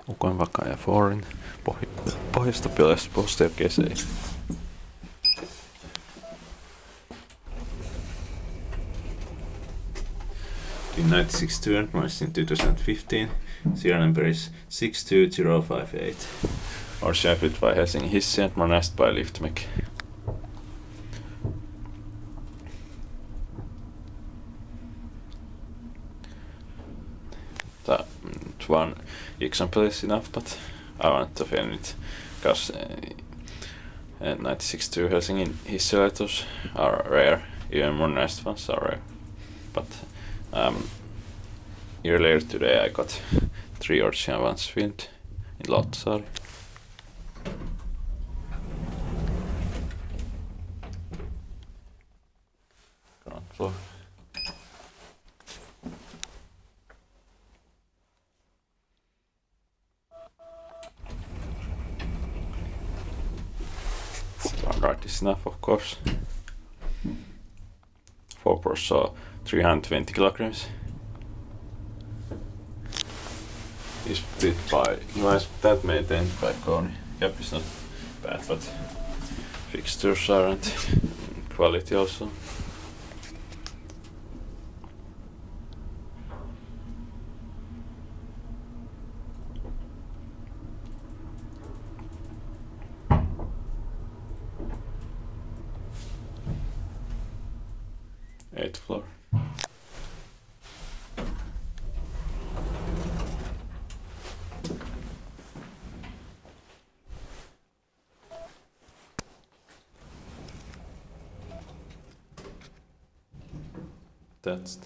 Ukonvakaaja foreign. Pohjois-Tapiola Espoo staircase A. In 1962 and merged in 2015. Serial number is 62058. Originally built by Helsingin Hissi and modernized by Liftmec. One example is enough, but I want to film it because 1962 Helsingin Hissi letters are rare, even modernized ones are rare. But earlier today I got 3 original ones filmed in Lauttasaari. Ground floor. Right is enough, of course. 4 pros, so 320 kilograms. Is built by that maintained by Koni. Cap is not bad, but fixtures aren't. Quality also. Eighth floor. That's